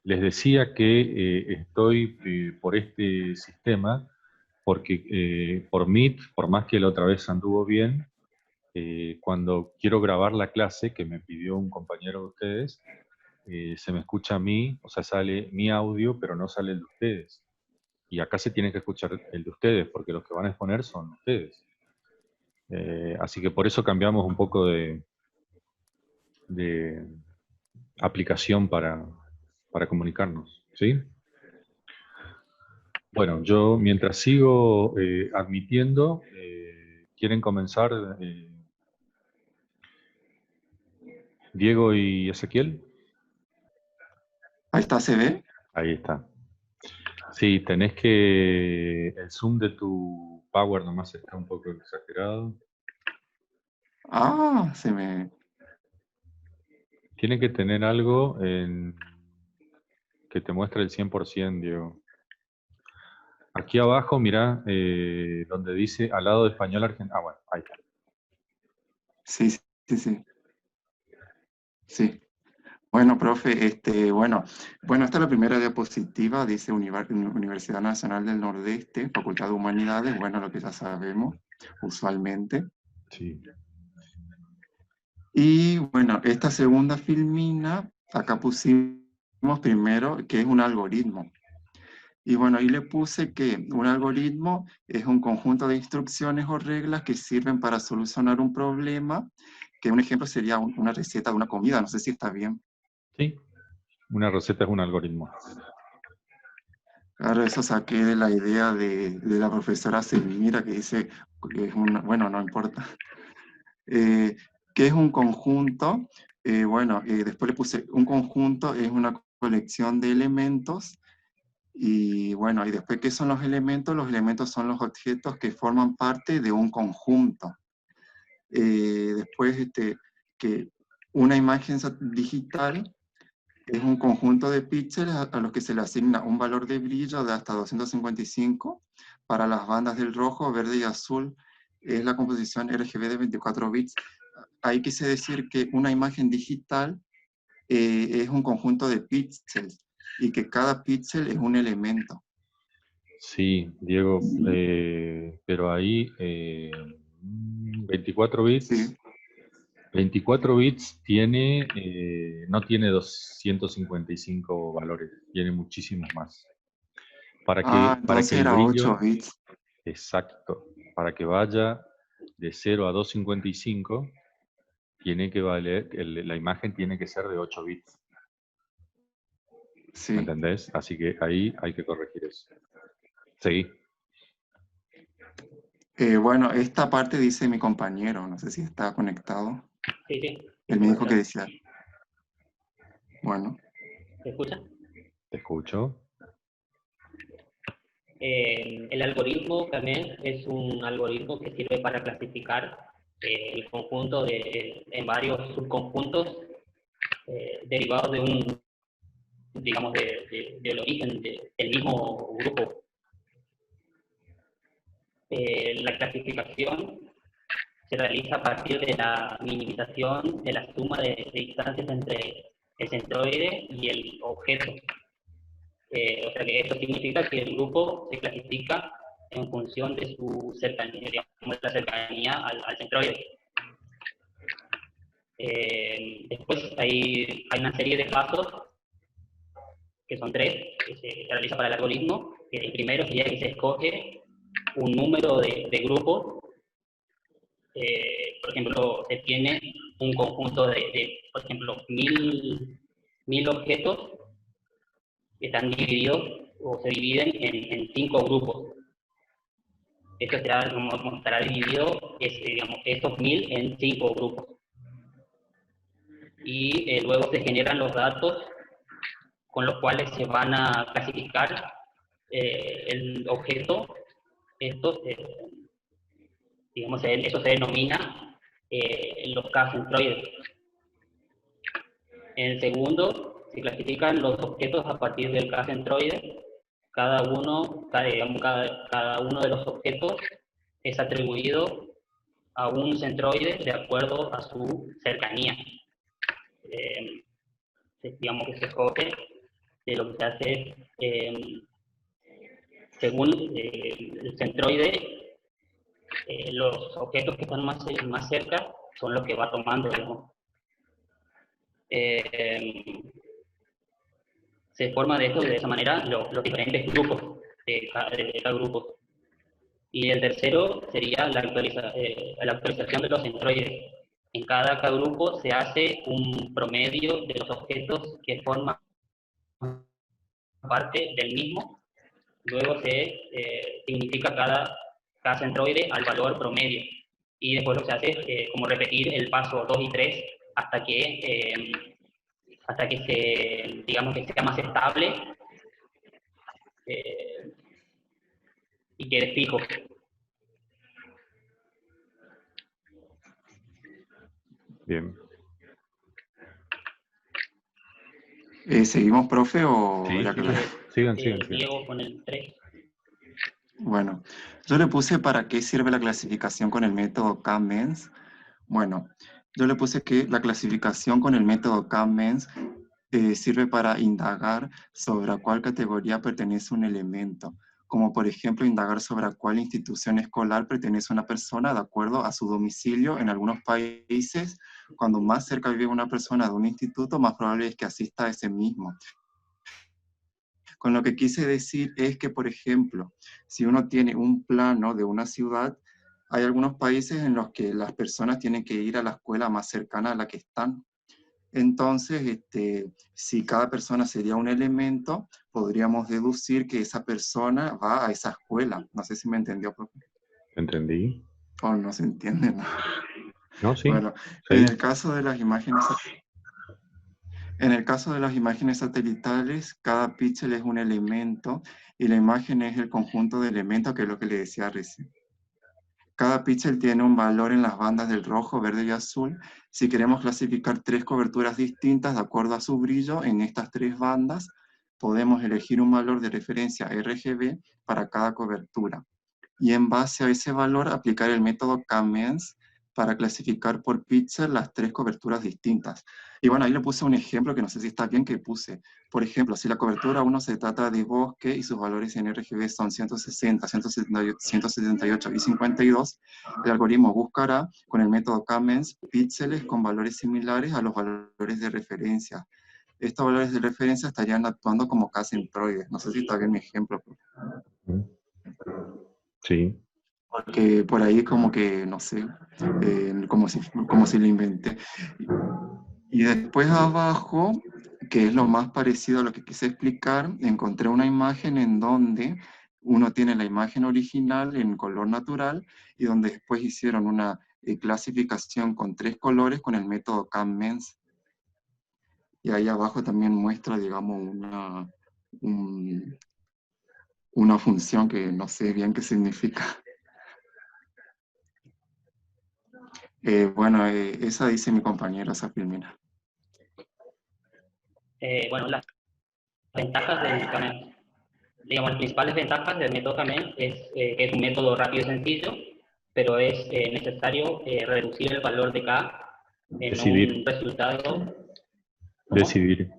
Les decía que estoy por este sistema porque por Meet, por más que la otra vez anduvo bien, cuando quiero grabar la clase que me pidió un compañero de ustedes, se me escucha a mí, o sea, sale mi audio, pero no sale el de ustedes. Y acá se tiene que escuchar el de ustedes, porque los que van a exponer son ustedes. Así que por eso cambiamos un poco de aplicación para comunicarnos, ¿sí? Bueno, yo mientras sigo admitiendo, ¿quieren comenzar Diego y Ezequiel? Ahí está, ¿se ve? Ahí está. Sí, tenés que... El zoom de tu Power nomás está un poco exagerado. Ah, se me... Tiene que tener algo que te muestre el 100%, Diego. Aquí abajo, mirá, donde dice al lado de español argentino. Ah, bueno, ahí está. Sí, sí, sí. Sí. Bueno, profe, bueno, esta es la primera diapositiva, dice Universidad Nacional del Nordeste, Facultad de Humanidades, bueno, lo que ya sabemos usualmente. Sí. Y bueno, esta segunda filmina, acá pusimos primero que es un algoritmo. Y bueno, ahí le puse que un algoritmo es un conjunto de instrucciones o reglas que sirven para solucionar un problema, que un ejemplo sería una receta de una comida, no sé si está bien. Sí, una receta es un algoritmo. Claro, eso saqué de la idea de la profesora Selmira que dice, que es bueno, no importa, que es un conjunto, después le puse, un conjunto es una colección de elementos. Y bueno, y después, ¿qué son los elementos? Los elementos son los objetos que forman parte de un conjunto. Después, que una imagen digital es un conjunto de píxeles a los que se le asigna un valor de brillo de hasta 255. Para las bandas del rojo, verde y azul es la composición RGB de 24 bits. Ahí quise decir que una imagen digital es un conjunto de píxeles y que cada píxel es un elemento. Sí, Diego, pero ahí 24 bits, Sí. 24 bits tiene, no tiene 255 valores, tiene muchísimos más. Ah, Para que entonces el era 8 brillo, bits. exacto, para que vaya de 0 a 255, tiene que valer, la imagen tiene que ser de 8 bits, ¿me Sí. entendés? Así que ahí hay que corregir eso. Seguí. Bueno, esta parte dice mi compañero, no sé si está conectado. Sí, sí, Él estoy me dijo que conectado. decía, bueno, ¿Se escucha? Te escucho. El algoritmo también es un algoritmo que sirve para clasificar el conjunto en varios subconjuntos derivados de digamos, del origen del mismo grupo. La clasificación se realiza a partir de la minimización de la suma de distancias entre el centroide y el objeto. O sea que esto significa que el grupo se clasifica en función de su cercanía, digamos, la cercanía al centroide. Después hay una serie de pasos, que son tres, que se realiza para el algoritmo. El primero sería que se escoge un número de grupos. Por ejemplo, se tiene un conjunto por ejemplo, 1000 objetos que están divididos o se dividen en 5 grupos. Esto será, como estará dividido, digamos, estos 1000 en 5 grupos. Y luego se generan los datos con los cuales se van a clasificar el objeto. Estos, digamos, eso se denomina los K-centroides. En el segundo, se clasifican los objetos a partir del K-centroide. Cada uno de los objetos es atribuido a un centroide de acuerdo a su cercanía. Digamos que se escoge lo que se hace es, según el centroide, los objetos que están más cerca son los que va tomando, digamos. Se forma de esa manera los diferentes grupos de cada grupo. Y el tercero sería la actualización de los centroides. En cada grupo se hace un promedio de los objetos que forman parte del mismo. Luego se significa cada centroide al valor promedio. Y después lo que se hace es como repetir el paso 2 y 3 hasta que digamos que sea más estable y quede fijo. Bien. ¿Seguimos, profe, o Sí, era claro? sigan. Diego con el 3. Bueno, yo le puse para qué sirve la clasificación con el método K-MENS. Bueno, yo le puse que la clasificación con el método K-MENS sirve para indagar sobre a cuál categoría pertenece un elemento, como por ejemplo indagar sobre a cuál institución escolar pertenece una persona de acuerdo a su domicilio. En algunos países, cuando más cerca vive una persona de un instituto, más probable es que asista a ese mismo. Con lo que quise decir es que, por ejemplo, si uno tiene un plano de una ciudad, hay algunos países en los que las personas tienen que ir a la escuela más cercana a la que están. Entonces, si cada persona sería un elemento, podríamos deducir que esa persona va a esa escuela. No sé si me entendió, profe. ¿Entendí? O no se entiende, ¿no? No, sí. Bueno, Sí. en el caso de las imágenes satelitales, cada píxel es un elemento y la imagen es el conjunto de elementos, que es lo que le decía recién. Cada píxel tiene un valor en las bandas del rojo, verde y azul. Si queremos clasificar 3 coberturas distintas de acuerdo a su brillo en estas 3 bandas, podemos elegir un valor de referencia RGB para cada cobertura. Y en base a ese valor, aplicar el método K-MENS para clasificar por píxel las 3 coberturas distintas. Y bueno, ahí le puse un ejemplo que no sé si está bien, que puse. Por ejemplo, si la cobertura 1 se trata de bosque y sus valores en RGB son 160, 178 y 52, el algoritmo buscará con el método K-MENS píxeles con valores similares a los valores de referencia. Estos valores de referencia estarían actuando como K-centroides. No sé si está bien mi ejemplo. Sí. Porque por ahí como que, no sé, como si lo inventé. Y después abajo, que es lo más parecido a lo que quise explicar, encontré una imagen en donde uno tiene la imagen original en color natural y donde después hicieron una clasificación con 3 colores con el método K-MENS. Y ahí abajo también muestra, digamos, una función que no sé bien qué significa. Bueno, esa dice mi compañera, esa Filmina. Bueno, las ventajas del K-MENS. Digamos, las principales ventajas del método K-MENS es que es un método rápido y sencillo, pero es necesario reducir el valor de K en un resultado. ¿Cómo? Decidir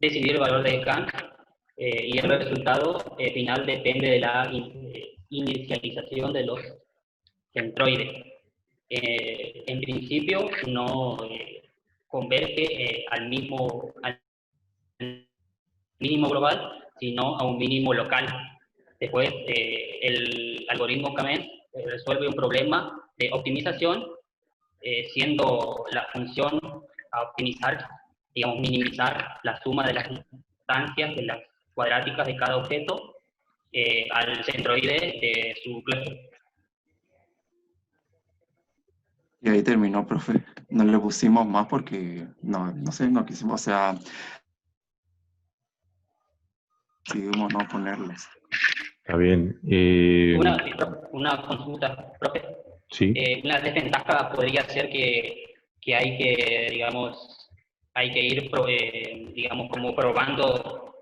el valor de K y el resultado final depende de la inicialización de los centroides. En principio no converge al mínimo global, sino a un mínimo local. Después, el algoritmo K-MENS resuelve un problema de optimización, siendo la función a optimizar, digamos, minimizar la suma de las instancias de las cuadráticas de cada objeto al centroide de su clúster. Y ahí terminó, profe. No le pusimos más porque, no sé, no quisimos, o sea, decidimos no ponerlos. Está bien. Una consulta, profe. Sí. Una desventaja podría ser que hay que, digamos, ir, digamos, como probando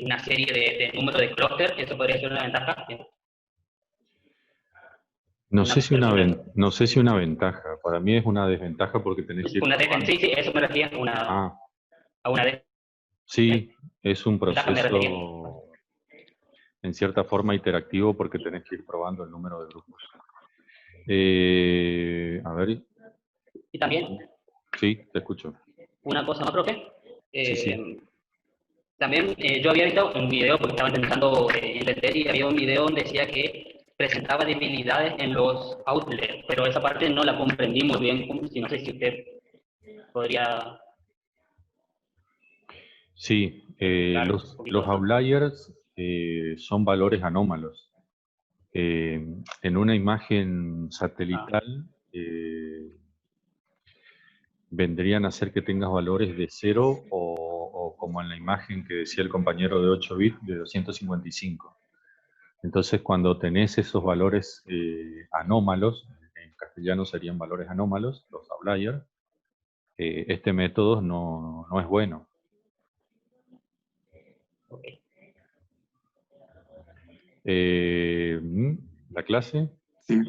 una serie de número de clúster. ¿Eso podría ser una ventaja? No sé si una ventaja. Para mí es una desventaja porque tenés que ir probando. Sí, eso me refiero a una Sí, es un ¿A qué me refería? proceso en cierta forma iterativo porque tenés que ir probando el número de grupos. A ver, Y también, sí, te escucho. una cosa más, profe. Sí, sí. También yo había visto un video, porque estaba intentando entender, y había un video donde decía que presentaba debilidades en los outlets, pero esa parte no la comprendí muy bien, si no sé si usted podría Sí, explicar un los poquito eso. outliers son valores anómalos. En una imagen Ah, satelital vendrían a ser que tengas valores de 0 o como en la imagen que decía el compañero de 8 bits, de 255. Entonces, cuando tenés esos valores anómalos, en castellano serían valores anómalos, los outliers, este método no es bueno. ok. ¿La clase? Sí.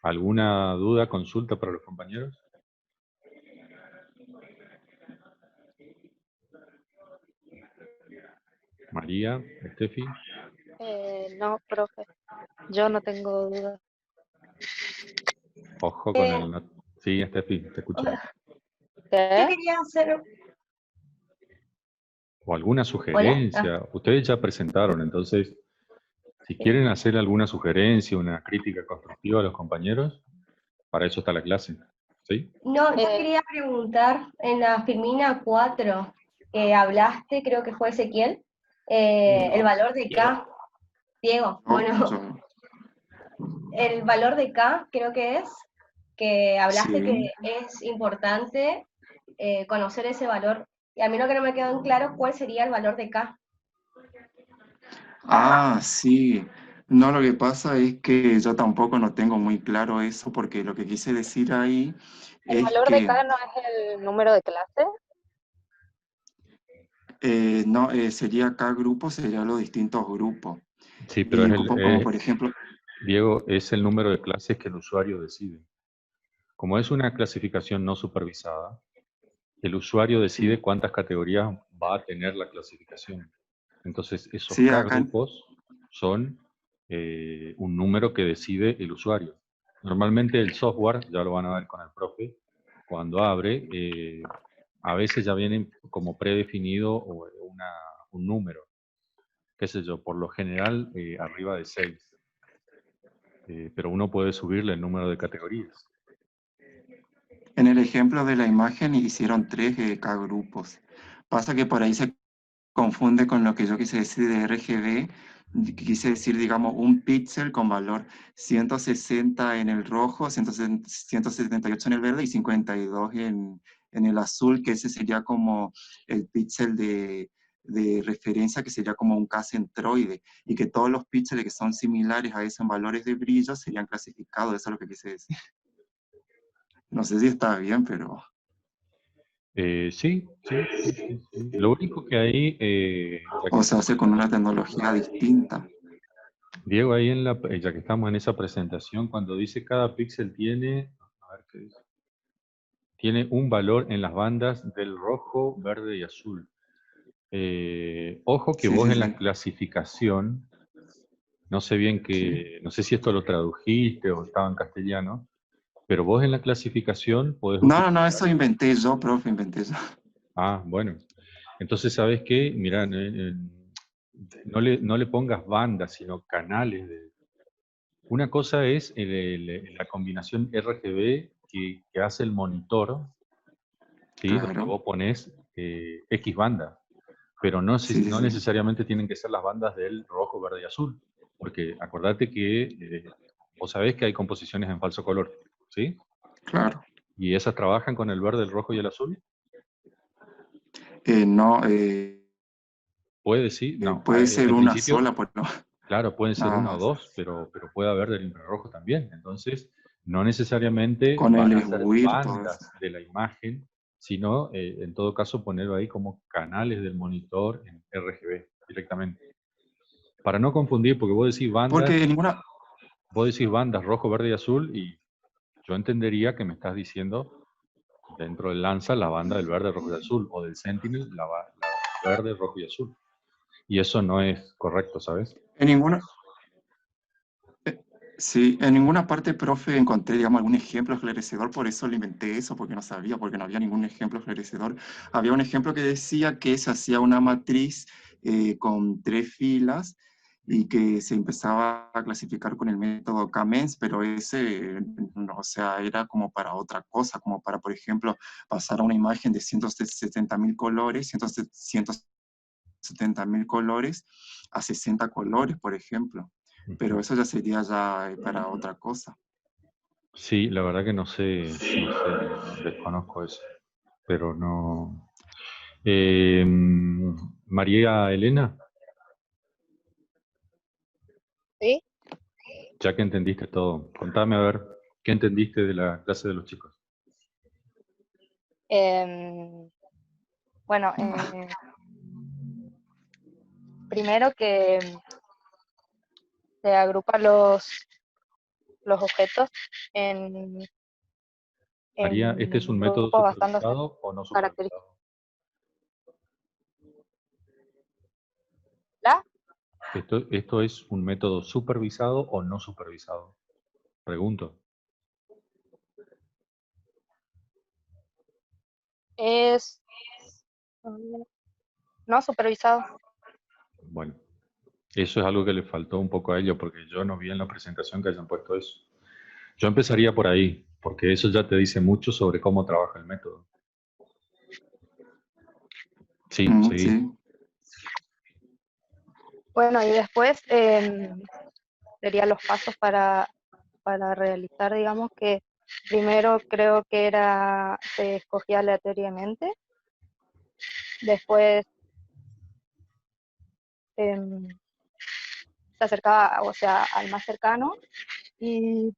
¿Alguna duda, consulta para los compañeros? María, Estefi. No, profe, yo no tengo dudas. Ojo con el... Sí, Estefi, te escuchamos. Yo ¿Qué? quería hacer, O alguna sugerencia. Ustedes ya presentaron, entonces, si quieren hacer alguna sugerencia, una crítica constructiva a los compañeros, para eso está la clase. ¿Sí? no, yo quería preguntar, en la Filmina 4 que hablaste, creo que fue Ezequiel, el valor de K, Diego, No, bueno, el valor de K creo que es, que hablaste sí. que es importante conocer ese valor, y a mí lo que no me quedó en claro, ¿cuál sería el valor de K? Ah, sí. No, lo que pasa es que yo tampoco no tengo muy claro eso, porque lo que quise decir ahí ¿El es valor de que K no es el número de clase? no, sería cada grupo, serían los distintos grupos. Sí, pero Y como por ejemplo, Diego, es el número de clases que el usuario decide. Como es una clasificación no supervisada, el usuario decide sí, cuántas categorías va a tener la clasificación. Entonces, esos sí, K acá, grupos son un número que decide el usuario. Normalmente el software, ya lo van a ver con el profe, cuando abre, a veces ya viene como predefinido un número, qué sé yo, por lo general arriba de 6. Pero uno puede subirle el número de categorías. en el ejemplo de la imagen hicieron 3 cada grupos. Pasa que por ahí se confunde con lo que yo quise decir de RGB. Quise decir, digamos, un píxel con valor 160 en el rojo, 178 en el verde y 52 en el azul, que ese sería como el píxel de referencia, que sería como un K centroide, y que todos los píxeles que son similares a esos valores de brillo serían clasificados. Eso es lo que quise decir. No sé si está bien, pero... Sí. Lo único que hay, O se hace con una tecnología distinta. Diego, ahí ya que estamos en esa presentación, cuando dice cada píxel tiene, a ver qué dice, tiene un valor en las bandas del rojo, verde y azul. Ojo que Sí, vos sí, en la sí. clasificación, no sé bien Sí. no sé si esto lo tradujiste o estaba en castellano, pero vos en la clasificación podés No, utilizar... eso inventé yo, profe, inventé yo. Ah, bueno. Entonces, ¿sabes qué? Mirá, no le pongas bandas, sino canales. Una cosa es la combinación RGB que hace el monitor, ¿sí? Donde Claro. vos pones X banda, pero no, Sí, sí, no sí. necesariamente tienen que ser las bandas del rojo, verde y azul, porque acordate que vos sabés que hay composiciones en falso color, ¿sí? Claro. Y esas trabajan con el verde, el rojo y el azul. No, Puede, sí, no. puede ser En una principio, sola, pues no. claro, pueden ser Nada una o más. dos, pero puede haber del infrarrojo también. Entonces, no necesariamente Con van el a ser SWIR, todo eso. bandas de la imagen, sino en todo caso ponerlo ahí como canales del monitor en RGB directamente. Para no confundir, porque Porque ninguna... vos decís bandas rojo, verde y azul, y yo entendería que me estás diciendo dentro del Lanza la banda del verde, rojo y azul, o del Sentinel verde, rojo y azul. Y eso no es correcto, ¿sabes? En ninguna, sí, en ninguna parte, profe, encontré, digamos, algún ejemplo esclarecedor, por eso le inventé eso, porque no sabía, porque no había ningún ejemplo esclarecedor. Había un ejemplo que decía que se hacía una matriz con 3 filas y que se empezaba a clasificar con el método K-MENS, pero ese, no, o sea, era como para otra cosa, como para, por ejemplo, pasar a una imagen de 170.000 colores, 170.000 colores a 60 colores, por ejemplo. Pero eso ya sería ya para otra cosa. Sí, la verdad que no sé, desconozco eso, pero no. María Elena, ¿Sí? ya que entendiste todo, contame a ver, ¿qué entendiste de la clase de los chicos? Bueno, primero que se agrupan los objetos en, María, ¿este es un en método grupos basándose en supervisado o no características. supervisado? ¿La? ¿Esto es un método supervisado o no supervisado? Pregunto. Es no supervisado. Bueno, eso es algo que le faltó un poco a ellos porque yo no vi en la presentación que hayan puesto eso. Yo empezaría por ahí, porque eso ya te dice mucho sobre cómo trabaja el método. Sí, seguí. Sí. Bueno, y después serían los pasos para realizar, digamos que primero creo que se escogía aleatoriamente, después se acercaba, o sea, al más cercano, y,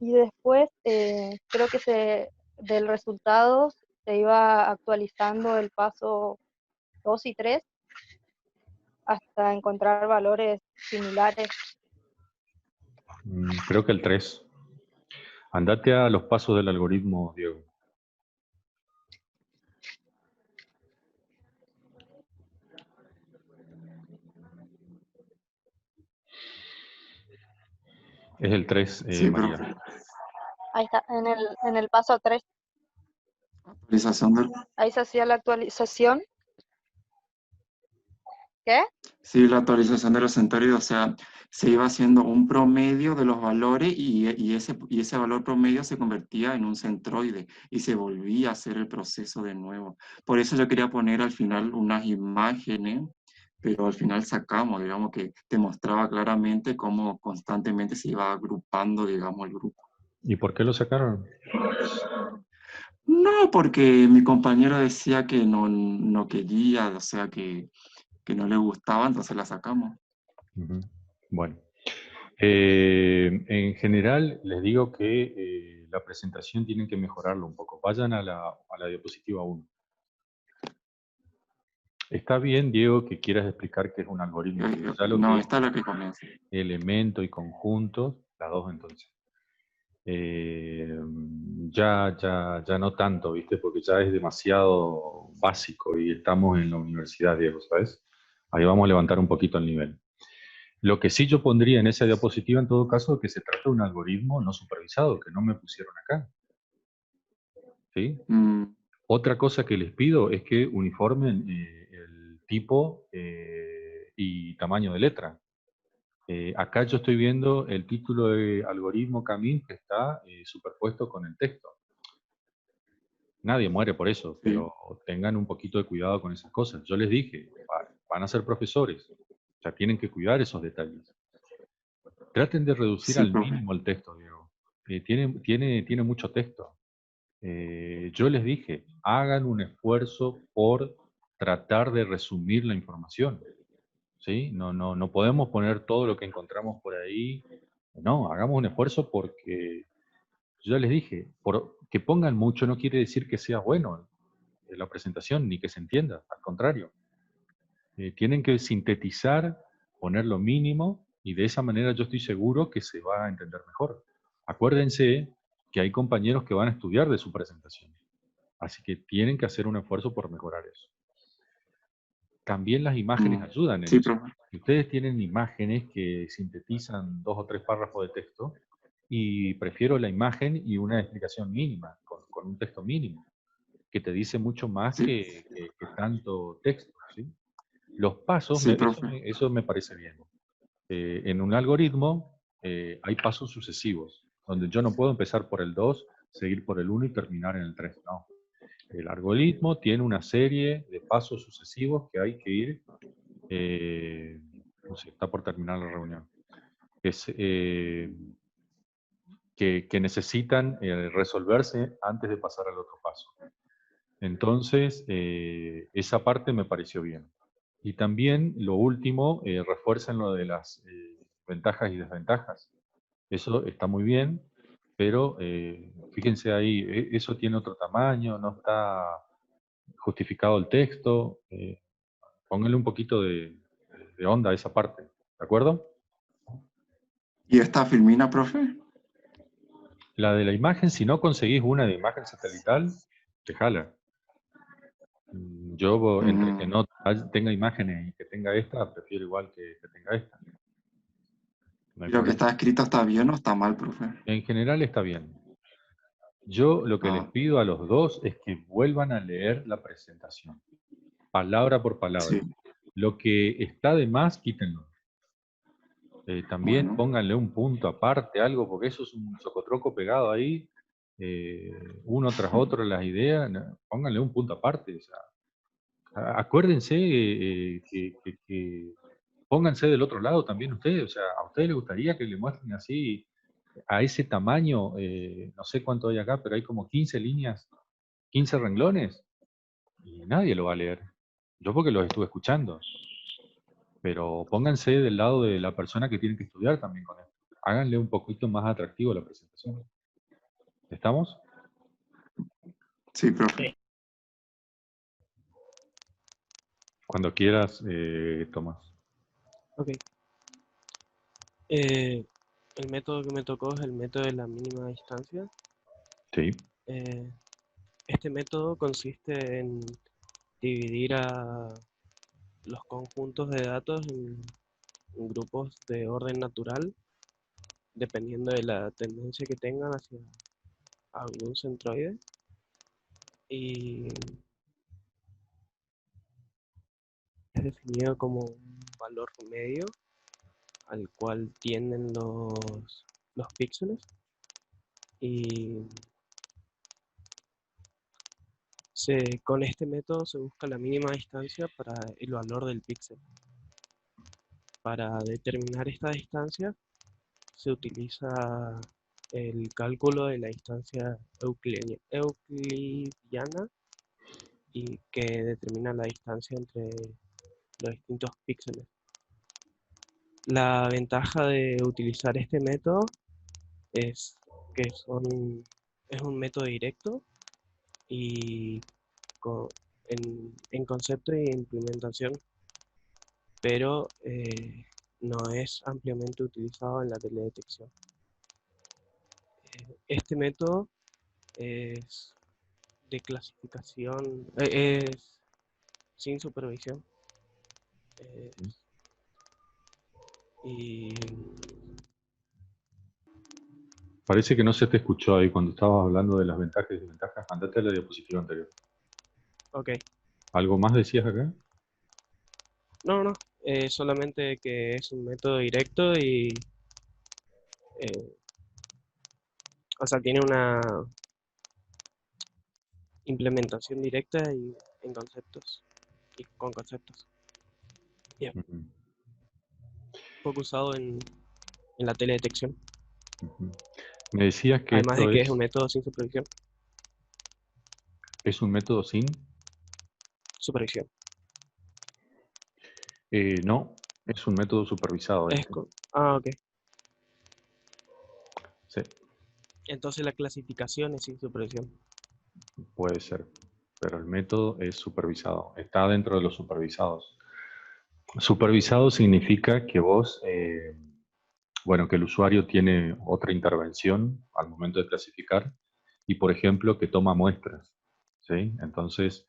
y después creo que del resultado se iba actualizando el paso 2 y 3 hasta encontrar valores similares. Creo que el 3. Andate a los pasos del algoritmo, Diego. Es el 3, Sí, María. profe. Ahí está, en el paso 3, Actualización del, ahí se hacía la actualización. ¿Qué? sí, la actualización de los centroides, o sea, se iba haciendo un promedio de los valores y ese valor promedio se convertía en un centroide y se volvía a hacer el proceso de nuevo. Por eso yo quería poner al final unas imágenes, pero al final sacamos, digamos, que te mostraba claramente cómo constantemente se iba agrupando, digamos, el grupo. ¿Y por qué lo sacaron? No, porque mi compañero decía que no quería, o sea, que no le gustaba, entonces la sacamos. Ujú. Bueno. En general, les digo que la presentación tienen que mejorarlo un poco. Vayan a la diapositiva 1. Está bien, Diego, que quieras explicar qué es un algoritmo, pero ya lo No, que es esta es la que comienza. elemento y conjunto, las dos entonces. Ya no tanto, ¿viste? Porque ya es demasiado básico y estamos en la universidad, Diego, ¿sabes? Ahí vamos a levantar un poquito el nivel. Lo que sí yo pondría en esa diapositiva, en todo caso, es que se trata de un algoritmo no supervisado, que no me pusieron acá. ¿Sí? Mm, Otra cosa que les pido es que uniformen el tipo y tamaño de letra. Acá yo estoy viendo el título de algoritmo Camín que está superpuesto con el texto. Nadie muere por eso, sí, pero tengan un poquito de cuidado con esas cosas. Yo les dije, van a ser profesores, ya tienen que cuidar esos detalles. Traten de reducir sí, al profe. mínimo el texto, Diego. Tiene mucho texto. Yo les dije, hagan un esfuerzo por tratar de resumir la información. ¿Sí? No podemos poner todo lo que encontramos por ahí. No, hagamos un esfuerzo porque yo ya les dije, que pongan mucho no quiere decir que sea bueno la presentación ni que se entienda, al contrario. Tienen que sintetizar, poner lo mínimo y de esa manera yo estoy seguro que se va a entender mejor. Acuérdense que hay compañeros que van a estudiar de su presentación, así que tienen que hacer un esfuerzo por mejorar eso. también las imágenes ayudan en Sí, eso. profe. Ustedes tienen imágenes que sintetizan 2 o 3 párrafos de texto, y prefiero la imagen y una explicación mínima, con un texto mínimo, que te dice mucho más Sí, que tanto texto, ¿sí? Los pasos, sí, profe. eso me parece bien. En un algoritmo hay pasos sucesivos, donde yo no puedo empezar por el 2, seguir por el 1 y terminar en el 3, no. El algoritmo tiene una serie de pasos sucesivos que hay que ir, no sé, está por terminar la reunión, que necesitan resolverse antes de pasar al otro paso. Entonces, esa parte me pareció bien. Y también, lo último, refuerzan lo de las ventajas y desventajas. Eso está muy bien, pero fíjense ahí, eso tiene otro tamaño, no está justificado el texto. Pónganle un poquito de onda a esa parte, ¿de acuerdo? ¿Y esta Filmina, profe? La de la imagen, si no conseguís una de imagen satelital, te jala. Yo, entre que no tenga imágenes y que tenga esta, prefiero igual que tenga esta. No hay ¿Y lo que problema. está escrito está bien o está mal, profe? En general está bien. Yo lo que les Ah, pido a los dos es que vuelvan a leer la presentación, palabra por palabra. sí, Lo que está de más, quítenlo. También bueno. pónganle un punto aparte, algo, porque eso es un socotroco pegado ahí, uno tras otro las ideas. Pónganle un punto aparte. O sea, acuérdense que pónganse del otro lado también ustedes. O sea, ¿a ustedes les gustaría que le muestren así, a ese tamaño? No sé cuánto hay acá, pero hay como 15 líneas, 15 renglones, y nadie lo va a leer. Yo porque los estuve escuchando. Pero pónganse del lado de la persona que tiene que estudiar también con esto. Háganle un poquito más atractivo la presentación. ¿Estamos? Sí, profe. Cuando quieras, Tomás. Ok. El método que me tocó es el método de la mínima distancia. Sí. Este método consiste en dividir a los conjuntos de datos en grupos de orden natural, dependiendo de la tendencia que tengan hacia algún centroide. Y es definido como un valor medio al cual tienden los píxeles. Y con este método se busca la mínima distancia para el valor del píxel. Para determinar esta distancia se utiliza el cálculo de la distancia euclidiana y que determina la distancia entre los distintos píxeles. La ventaja de utilizar este método es que es un método directo y en concepto y implementación, pero no es ampliamente utilizado en la teledetección. Este método es de clasificación, es sin supervisión. Y Parece que no se te escuchó ahí cuando estabas hablando de las ventajas y desventajas. Andate a la diapositiva anterior. ok, ¿Algo más decías acá? no, solamente que es un método directo y, o sea, tiene una implementación directa y en conceptos y con conceptos. Bien, Ujú, poco usado en la teledetección, ujú. Me decías que además de esto que es un método sin es un método sin... supervisión. No, es un método supervisado. Ok. Sí, Entonces la clasificación es sin supervisión. puede ser, pero el método es supervisado, está dentro de los supervisados. Supervisado significa que vos, bueno, que el usuario tiene otra intervención al momento de clasificar y, por ejemplo, que toma muestras, ¿sí? Entonces,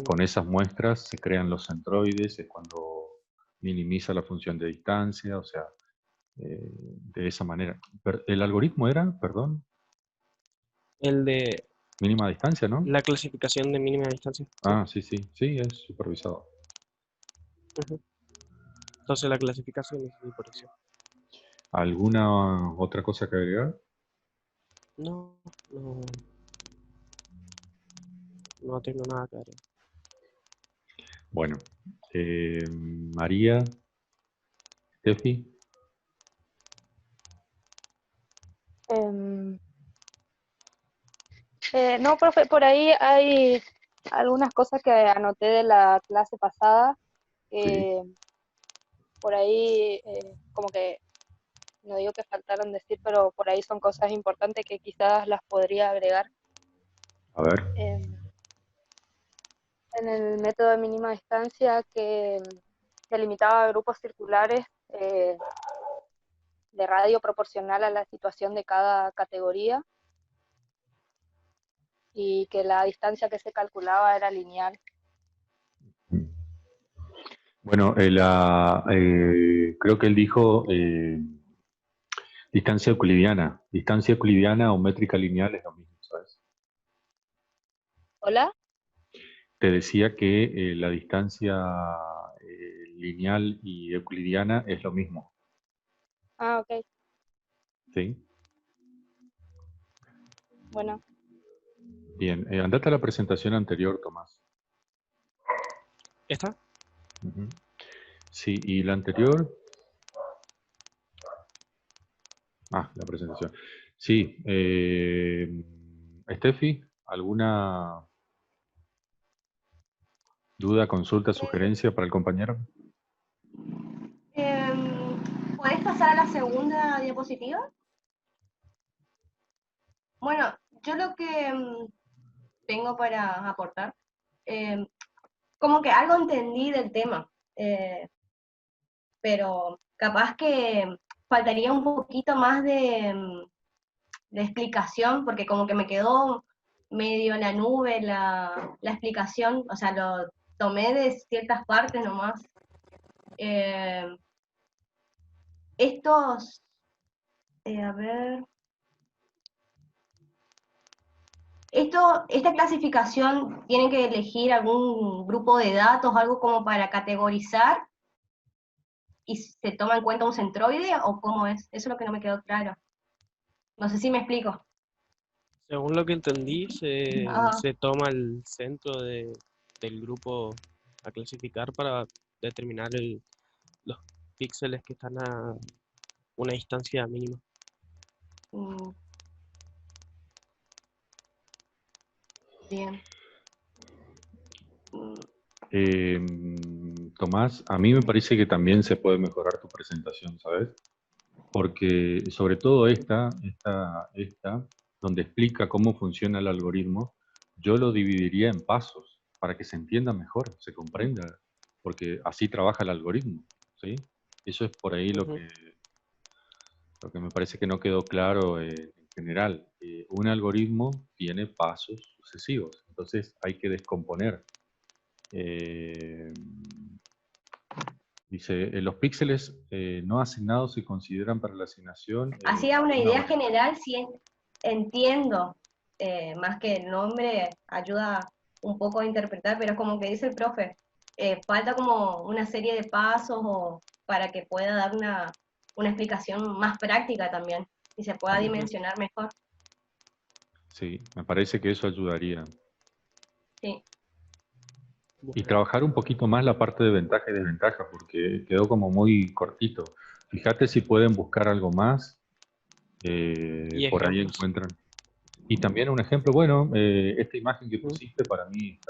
Con esas muestras se crean los centroides, es cuando minimiza la función de distancia, o sea, de esa manera. ¿El algoritmo era, perdón, El de mínima distancia, no? la clasificación de mínima distancia. Sí. Ah, sí, sí, sí, es supervisado. Ujú. Entonces la clasificación es mi por eso. ¿Alguna otra cosa que agregar? No, no, no tengo nada que agregar. Bueno, María, Tefi, Em, no, profe, por ahí hay algunas cosas que anoté de la clase pasada. sí, que por ahí, como que, no digo que faltaron decir, pero por ahí son cosas importantes que quizás las podría agregar. a ver, em, en el método de mínima distancia que limitaba a grupos circulares de radio proporcional a la situación de cada categoría y que la distancia que se calculaba era lineal. bueno, creo que él dijo distancia euclidiana o métrica lineal es lo mismo, ¿sabes? ¿Hola? Te decía que la distancia lineal y euclidiana es lo mismo, Ah, ok, ¿sí? bueno. Bien, andate a la presentación anterior, Tomás. ¿Está? Ujú. Sí, y la anterior, la presentación. Sí, Steffi, ¿alguna duda, consulta, sugerencia para el compañero? ¿Podés pasar a la segunda diapositiva? Bueno, yo lo que tengo para aportar, em, como que algo entendí del tema, pero capaz que faltaría un poquito más de explicación, porque como que me quedó medio en la nube la explicación, o sea, lo tomé de ciertas partes nomás. Eh, estos, a ver, esta clasificación tiene que elegir algún grupo de datos, algo como para categorizar y se toma en cuenta un centroide o cómo es. Eso es lo que no me quedó claro. No sé si me explico. Según lo que entendí, Ah, se toma el centro del grupo a clasificar para determinar los píxeles que están a una distancia mínima. mm, bien. Mm, Tomás, a mí me parece que también se puede mejorar tu presentación, ¿sabes? Porque sobre todo esta, donde explica cómo funciona el algoritmo, yo lo dividiría en pasos para que se entienda mejor, se comprenda, porque así trabaja el algoritmo, ¿sí? Eso es por ahí Ujú. lo que me parece que no quedó claro en general. Un algoritmo tiene pasos sucesivos, entonces hay que descomponer. Eh, Dice, los píxeles no asignados se consideran para la asignación Hacía una una idea variable. general, sí entiendo, más que el nombre ayuda un poco a interpretar, pero es como que dice el profe, falta como una serie de pasos para que pueda dar una explicación más práctica también y se pueda También. Ujú. dimensionar mejor. Sí, me parece que eso ayudaría. Sí. Y Bueno, trabajar un poquito más la parte de ventaja y desventaja, porque quedó como muy cortito. Fíjate si pueden buscar algo más, y por ahí ejemplos. encuentran. Y también un ejemplo, bueno, esta imagen que Ujú. pusiste para mí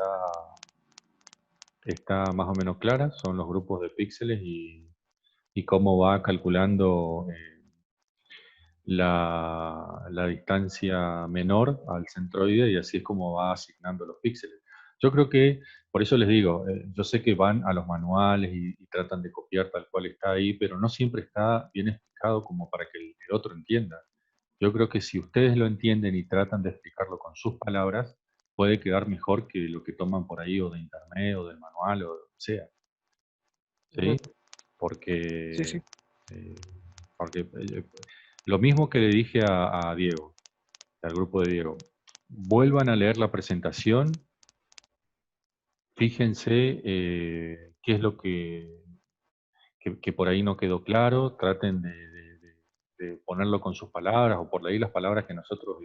está más o menos clara, son los grupos de píxeles y cómo va calculando la distancia menor al centroide y así es como va asignando los píxeles. Yo creo que, por eso les digo, yo sé que van a los manuales y tratan de copiar tal cual está ahí, pero no siempre está bien explicado como para que el otro entienda. Yo creo que si ustedes lo entienden y tratan de explicarlo con sus palabras, puede quedar mejor que lo que toman por ahí o de internet o del manual o de lo que sea. ¿Sí? Ujú. Porque, Sí, sí. porque lo mismo que le dije a Diego, al grupo de Diego, vuelvan a leer la presentación, fíjense qué es lo que por ahí no quedó claro, traten de ponerlo con sus palabras o por ahí las palabras que nosotros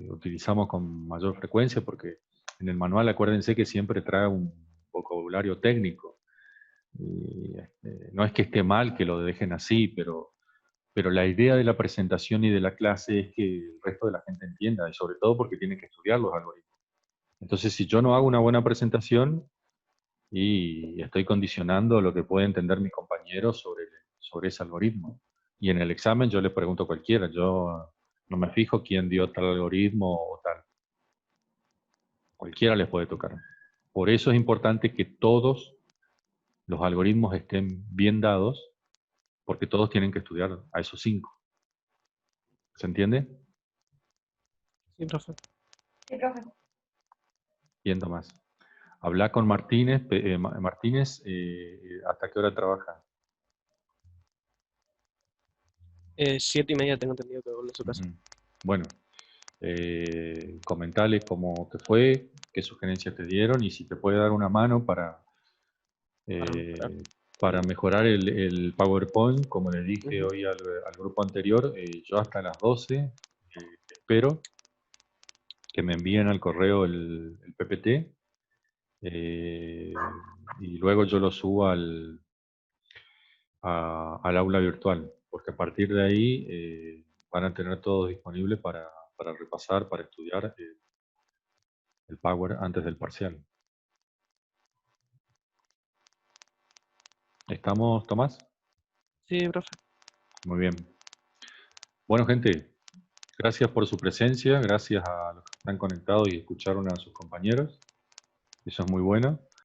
utilizamos con mayor frecuencia, porque en el manual acuérdense que siempre trae un vocabulario técnico. Y, no es que esté mal que lo dejen así, pero la idea de la presentación y de la clase es que el resto de la gente entienda, y sobre todo porque tienen que estudiar los algoritmos. Entonces, si yo no hago una buena presentación, y estoy condicionando lo que puede entender mi compañero sobre ese algoritmo. Y en el examen yo le pregunto a cualquiera, yo no me fijo quién dio tal algoritmo o tal. Cualquiera les puede tocar. Por eso es importante que todos los algoritmos estén bien dados, porque todos tienen que estudiar a esos 5. ¿Se entiende? Sí, profe. Sí, profe. Bien, Tomás. Habla con Martínez. Martínez, ¿hasta qué hora trabaja? 7:30 tengo entendido que vuelve a su casa. Ujú. Bueno, comentale cómo te fue, qué sugerencias te dieron y si te puede dar una mano Para mejorar. para mejorar el PowerPoint, como le dije Ujú. hoy al grupo anterior, yo hasta las 12 espero que me envíen al correo el PPT y luego yo lo subo al aula virtual, porque a partir de ahí van a tener todo disponible para repasar, para estudiar el Power antes del parcial. ¿Estamos, Tomás? Sí, profe. Muy bien. Bueno, gente, gracias por su presencia, gracias a los que están conectados y escucharon a sus compañeros. Eso es muy bueno.